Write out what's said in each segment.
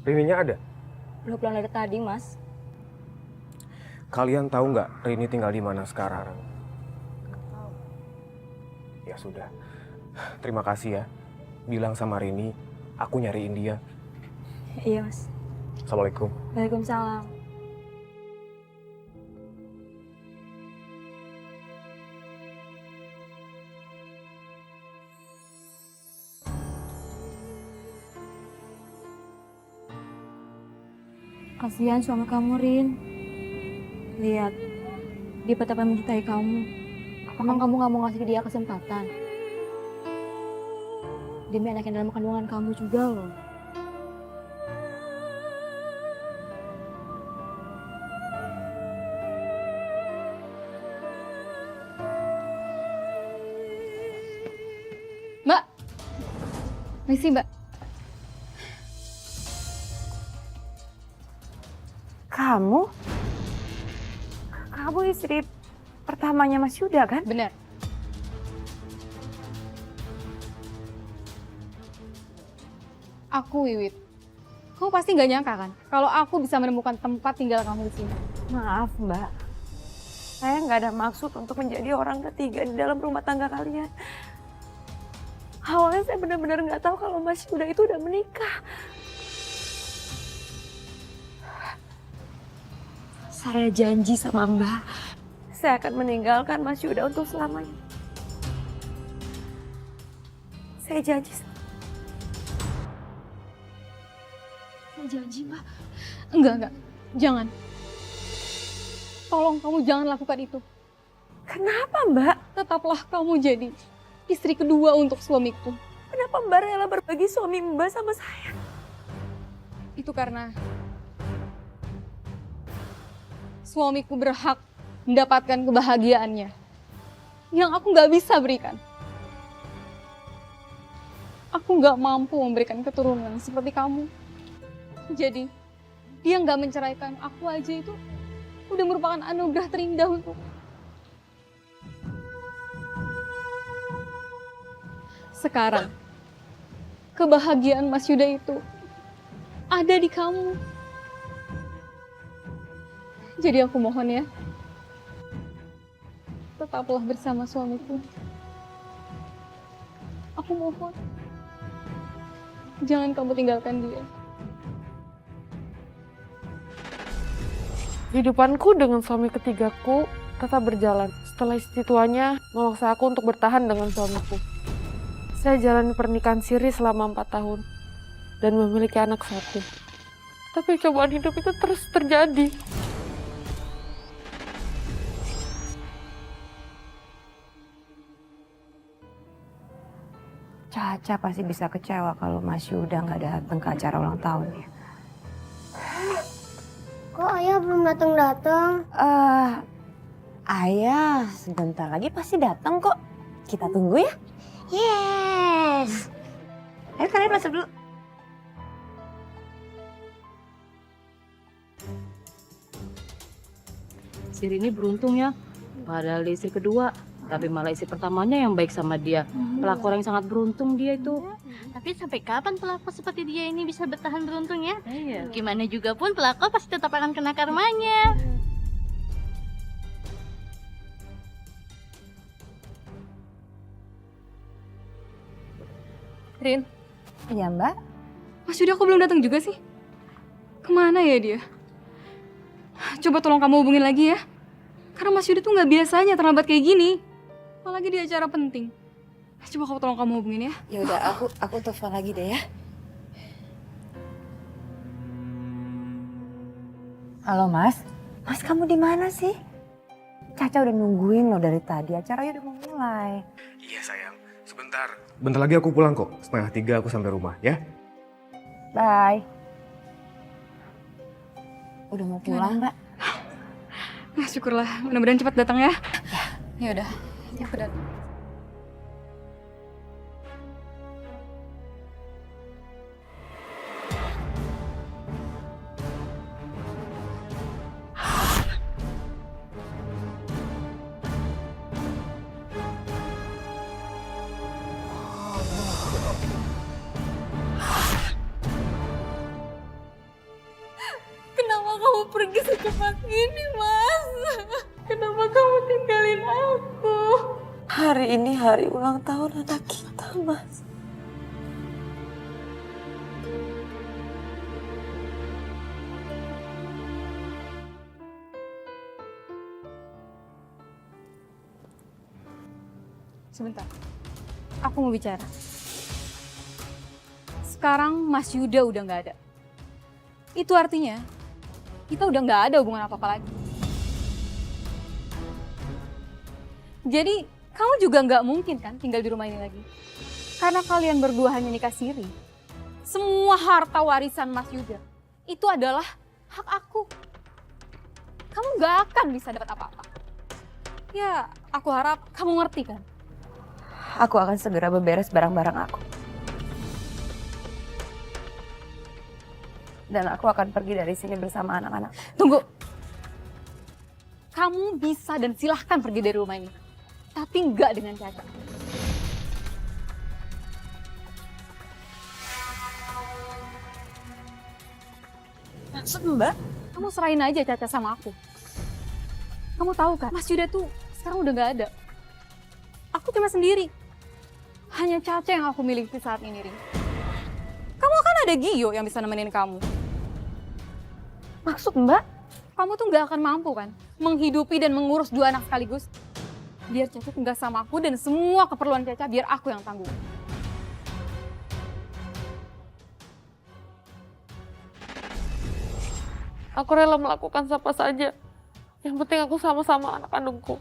Rininya ada? Belum pulang dari tadi, Mas. Kalian tahu nggak Rini tinggal di mana sekarang? Ya sudah. Terima kasih ya. Bilang sama Rini, aku nyariin dia. Iya, Mas. Assalamualaikum. Waalaikumsalam. Kasihan suami kamu, Rin. Lihat, dia betapa mencintai kamu. Emang kamu gak mau ngasih dia kesempatan? Demi anak yang dalam kandungan kamu juga loh. Mbak, misi Mbak. Kamu? Kamu istri pertamanya Mas Yuda kan? Benar. Aku Wiwit. Kamu pasti nggak nyangka kan kalau aku bisa menemukan tempat tinggal kamu di sini. Maaf Mbak, saya nggak ada maksud untuk menjadi orang ketiga di dalam rumah tangga kalian. Awalnya saya benar-benar nggak tahu kalau Mas Yuda itu udah menikah. Saya janji sama Mbak, saya akan meninggalkan Mas Yuda untuk selamanya. Saya janji. Saya janji, Mbak. Enggak. Jangan. Tolong kamu jangan lakukan itu. Kenapa, Mbak? Tetaplah kamu jadi istri kedua untuk suamiku. Kenapa Mbak rela berbagi suami Mbak sama saya? Itu karena suamiku berhak mendapatkan kebahagiaannya yang aku nggak bisa berikan. Aku nggak mampu memberikan keturunan seperti kamu. Jadi, dia nggak menceraikan aku aja itu udah merupakan anugerah terindah untuk. Sekarang, kebahagiaan Mas Yuda itu ada di kamu. Jadi aku mohon ya, tetaplah bersama suamiku. Aku mohon, jangan kamu tinggalkan dia. Kehidupanku dengan suami ketigaku tetap berjalan. Setelah istri tuanya memaksa aku untuk bertahan dengan suamiku. Saya jalani pernikahan siri selama 4 tahun dan memiliki anak 1. Tapi cobaan hidup itu terus terjadi. Caca pasti bisa kecewa kalau Mas Yuda nggak datang ke acara ulang tahunnya. Kok ayah belum datang-datang? Ayah sebentar lagi pasti datang kok. Kita tunggu ya. Yes. Ayo kalian masuk dulu. Si Rini beruntung ya, padahal dia istri kedua, tapi malah istri pertamanya yang baik sama dia. Pelakor yang sangat beruntung dia itu. Tapi sampai kapan pelakor seperti dia ini bisa bertahan beruntung ya? Iya. Gimana juga pun pelakor pasti tetap akan kena karmanya. Rin, Iya Mbak. Mas Yuda kok belum datang juga sih? Kemana ya dia? Coba tolong kamu hubungin lagi ya. Karena Mas Yuda tuh nggak biasanya terlambat kayak gini. Apalagi di acara penting. Coba tolong kamu hubungin ya. Ya udah aku telepon lagi deh ya. Halo Mas. Mas kamu di mana sih? Caca udah nungguin lo dari tadi. Acaranya udah mau mulai. Iya sayang, sebentar. Bentar lagi aku pulang kok. 2:30 aku sampai rumah ya. Bye. Udah mau pulang, Mbak? Nah, syukurlah. Mudah-mudahan cepat datang ya. Ya udah. Aku datang. pergi secepat ini, Mas? Kenapa kamu tinggalin aku? Hari ini hari ulang tahun anak kita, Mas. Sebentar, aku mau bicara. Sekarang Mas Yuda udah nggak ada. Itu artinya kita udah nggak ada hubungan apa-apa lagi. Jadi kamu juga nggak mungkin kan tinggal di rumah ini lagi. Karena kalian berdua hanya nikah siri. Semua harta warisan Mas Yuda itu adalah hak aku. Kamu nggak akan bisa dapat apa-apa. Ya, aku harap kamu ngerti kan. Aku akan segera beberes barang-barang aku. Dan aku akan pergi dari sini bersama anak-anak. Tunggu. Kamu bisa dan silahkan pergi dari rumah ini. Tapi nggak dengan Caca. Maksud Mbak? Kamu serahin aja Caca sama aku. Kamu tahu kan, Mas Yuda tuh sekarang udah nggak ada. Aku cuma sendiri. Hanya Caca yang aku miliki saat ini, Ring. Kamu kan ada Gio yang bisa nemenin kamu. Maksud Mbak? Kamu tuh nggak akan mampu kan menghidupi dan mengurus dua anak sekaligus. Biar Caca tinggal sama aku dan semua keperluan Caca biar aku yang tanggung. Aku rela melakukan apa saja. Yang penting aku sama-sama anak kandungku.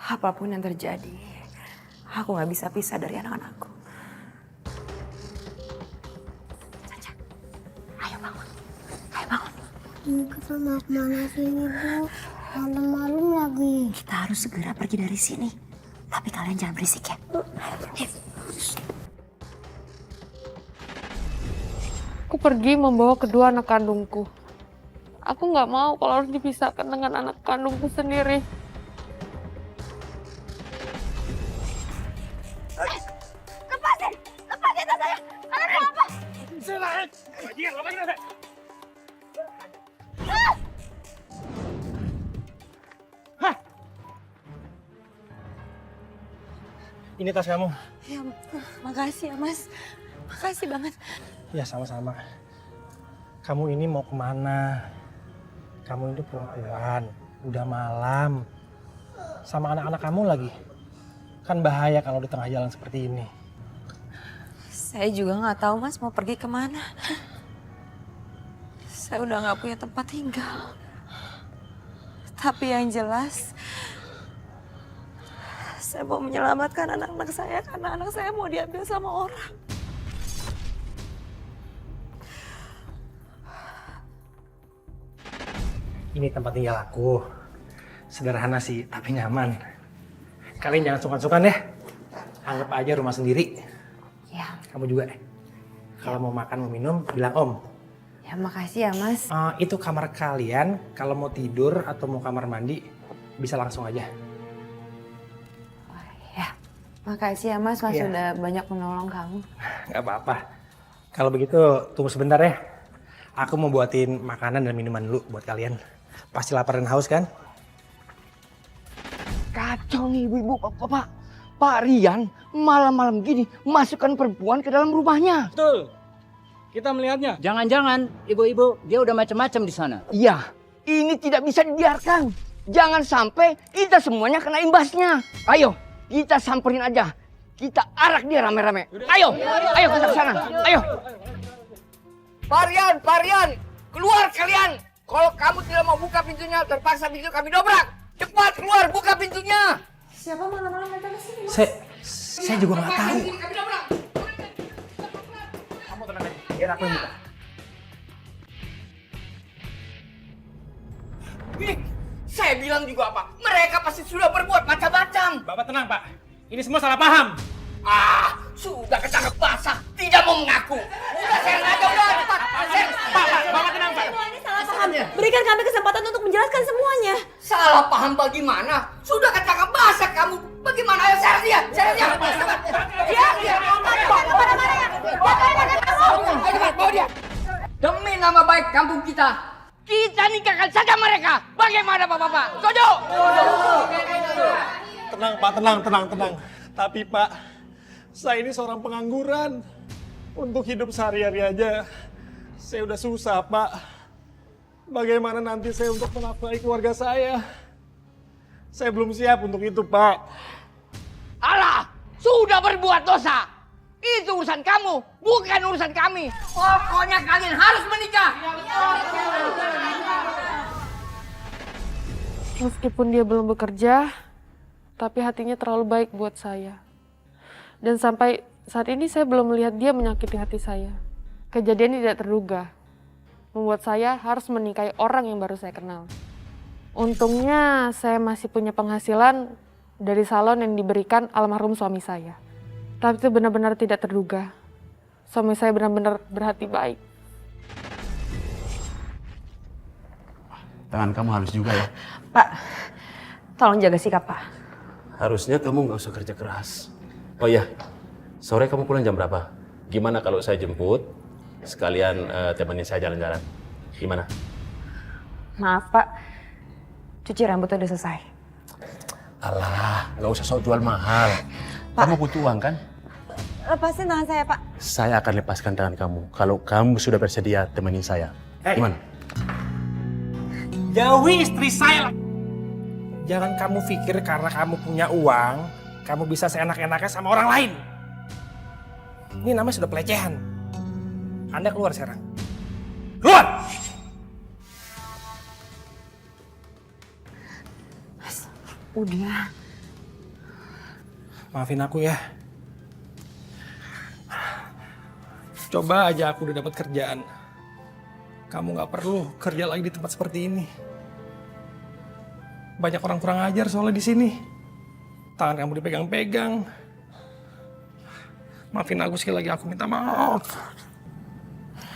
Apapun yang terjadi, aku nggak bisa pisah dari anak-anakku. Caca, ayo bangun. Ayo bangun. Ini kita mau kemana sih Ibu? Malam-malam lagi. Kita harus segera pergi dari sini. Tapi kalian jangan berisik ya. Ayo pergi. Aku pergi membawa kedua anak kandungku. Aku nggak mau kalau harus dipisahkan dengan anak kandungku sendiri. Ini tas kamu. Ya, makasih ya Mas. Makasih banget. Ya sama-sama. Kamu ini mau kemana? Kamu ini perempuan, udah malam. Sama anak-anak kamu lagi. Kan bahaya kalau di tengah jalan seperti ini. Saya juga nggak tahu Mas mau pergi kemana. Saya udah nggak punya tempat tinggal. Tapi yang jelas, saya mau menyelamatkan anak-anak saya karena anak saya mau diambil sama orang. Ini tempat tinggal aku. Sederhana sih, tapi nyaman. Kalian jangan sungkan-sungkan deh. Anggap aja rumah sendiri. Ya, Kamu juga. Kalau mau makan, mau minum, bilang Om. ya makasih ya Mas. Itu kamar kalian. Kalau mau tidur atau mau kamar mandi, bisa langsung aja. Ya, makasih ya Mas. Mas Iya. udah banyak menolong kamu. Gak apa-apa. Kalau begitu, tunggu sebentar ya. Aku mau buatin makanan dan minuman dulu buat kalian. Pasti lapar dan haus kan? Kacau nih ibu-ibu, bapak. Pak Rian malam-malam gini masukkan perempuan ke dalam rumahnya. Betul. Kita melihatnya. Jangan-jangan ibu-ibu dia udah macam-macam di sana. Iya, ini tidak bisa dibiarkan. Jangan sampai kita semuanya kena imbasnya. Ayo, kita samperin aja. Kita arak dia rame-rame. Ayo, ayo kita ke sana. Ayo. Pak Rian, keluar kalian. Kalau kamu tidak mau buka pintunya, terpaksa pintu kami dobrak. Cepat keluar, buka pintunya. Siapa malam-malam datang ke sini? Saya juga nggak tahu. Kamu tenang aja, biar aku yang buka. Ih, saya bilang juga apa? Mereka pasti sudah berbuat macam-macam. Bapak tenang Pak, ini semua salah paham. Sudah ketangkep basah, tidak mau mengaku. Udah saya aja udah cepat. Bapak tenang Pak. Semua ini salah paham. Berikan kami kesempatan untuk menjelaskan semuanya. Salah paham bagaimana? Sudah ketangkep basah kamu. Bagaimana? Ayo seret dia. Dia. Kemana-mana ya. baik kampung kita. Kita nikahkan saja mereka. Bagaimana Bapak-bapak? Setuju? Tenang Pak, tenang. Tapi Pak, saya ini seorang pengangguran. Untuk hidup sehari-hari aja, saya udah susah Pak. Bagaimana nanti saya untuk menafkahi keluarga saya? Saya belum siap untuk itu Pak. Allah, sudah berbuat dosa. Itu urusan kamu, bukan urusan kami. Pokoknya kalian harus menikah. Meskipun dia belum bekerja, tapi hatinya terlalu baik buat saya. Dan sampai saat ini saya belum melihat dia menyakiti hati saya. Kejadian tidak terduga, membuat saya harus menikahi orang yang baru saya kenal. Untungnya saya masih punya penghasilan dari salon yang diberikan almarhum suami saya. Tapi itu benar-benar tidak terduga. Suami saya benar-benar berhati baik. Tangan kamu halus juga ya. Pak, tolong jaga sikap Pak. Harusnya kamu nggak usah kerja keras. Oh iya, sore kamu pulang jam berapa? Gimana kalau saya jemput, sekalian temenin saya jalan-jalan? Gimana? Maaf Pak, cuci rambut udah selesai. Alah, nggak usah sok jual mahal. Kamu butuh uang kan? Lepasin tangan saya Pak. Saya akan lepaskan tangan kamu kalau kamu sudah bersedia temenin saya. Gimana? Jauhi istri saya. Jangan kamu pikir karena kamu punya uang, kamu bisa seenak-enaknya sama orang lain. Ini namanya sudah pelecehan. Anda keluar sekarang. Keluar! Udah. Maafin aku ya. Coba aja aku udah dapat kerjaan. Kamu gak perlu kerja lagi di tempat seperti ini. Banyak orang kurang ajar soalnya di sini. Tangan kamu dipegang-pegang. Maafin aku sekali lagi, aku minta maaf.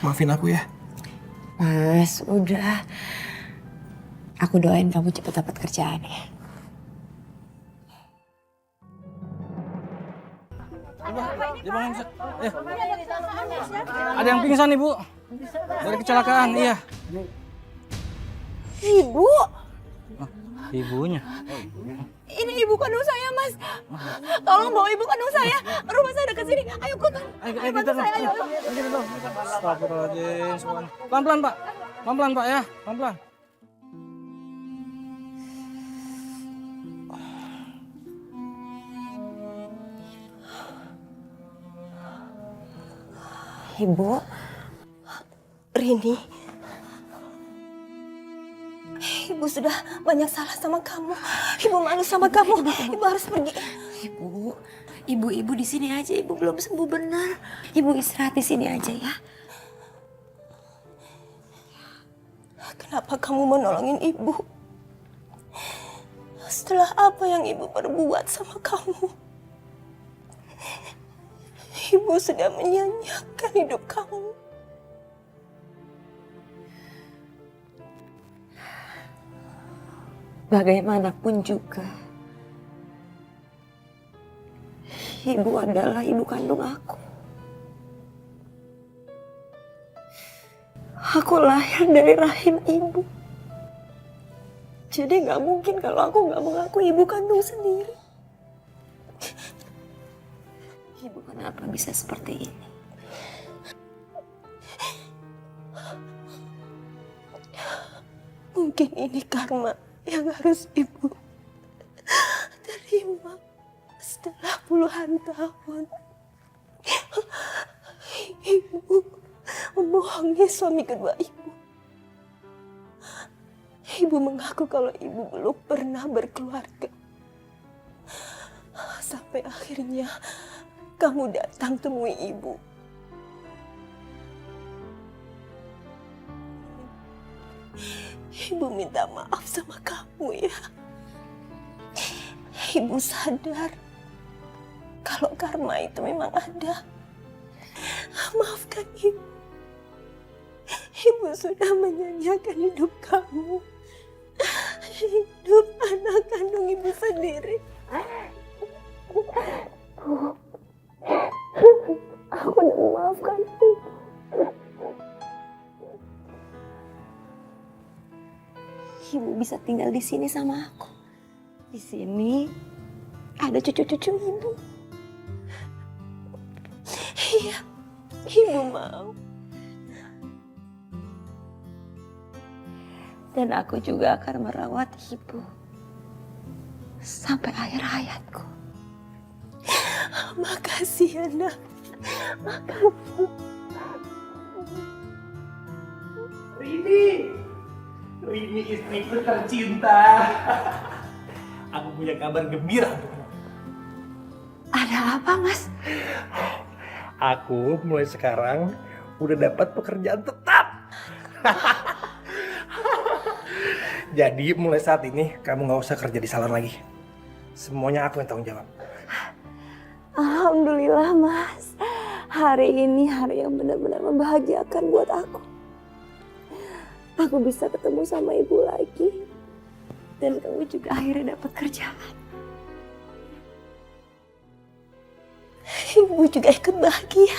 Maafin aku ya. Mas, udah. Aku doain kamu cepat dapat kerjaan ya. Ada yang pingsan Ibu. Dari kecelakaan, iya. Ibu? Ibunya. Ini ibu kandung saya, Mas. Tolong bawa ibu kandung saya. Rumah saya dekat sini. Ayo, Kutan. Ayo kita dong. Ayo. Astagfirullahaladzim. Pelan-pelan Pak. Pelan-pelan Pak ya. Pelan-pelan. Ibu, Rini, Ibu sudah banyak salah sama kamu. Ibu malu sama kamu. Ibu harus pergi. Ibu di sini aja. Ibu belum sembuh benar. Ibu istirahat di sini aja ya. Kenapa kamu mau nolongin Ibu? Setelah apa yang Ibu perbuat sama kamu? Ibu sudah menyanyiakan hidup kamu. Bagaimanapun juga, Ibu adalah ibu kandung aku. Aku lahir dari rahim Ibu. Jadi gak mungkin kalau aku gak mengaku ibu kandung sendiri. Ibu kenapa bisa seperti ini? Mungkin ini karma yang harus Ibu terima setelah puluhan tahun. Ibu membohongi suami kedua Ibu. Ibu mengaku kalau Ibu belum pernah berkeluarga. Sampai akhirnya kamu datang temui Ibu. Ibu minta maaf sama kamu ya. Ibu sadar kalau karma itu memang ada. Maafkan Ibu. Ibu sudah menyanyiakan hidup kamu. Hidup anak kandung Ibu sendiri. Aku udah memaafkan Ibu. ibu bisa tinggal di sini sama aku. Di sini ada cucu-cucu ibu. Iya, ibu mau. Dan aku juga akan merawat ibu sampai akhir hayatku. Makasih ya, Nak. Makasih. Rini istriku tercinta. Aku punya kabar gembira untukmu. Ada apa, Mas? Aku mulai sekarang udah dapat pekerjaan tetap. Jadi mulai saat ini kamu nggak usah kerja di salon lagi. Semuanya aku yang tanggung jawab. Alhamdulillah, Mas. Hari ini hari yang benar-benar membahagiakan buat aku. Aku bisa ketemu sama ibu lagi. Dan kamu juga akhirnya dapat kerjaan. Ibu juga ikut bahagia.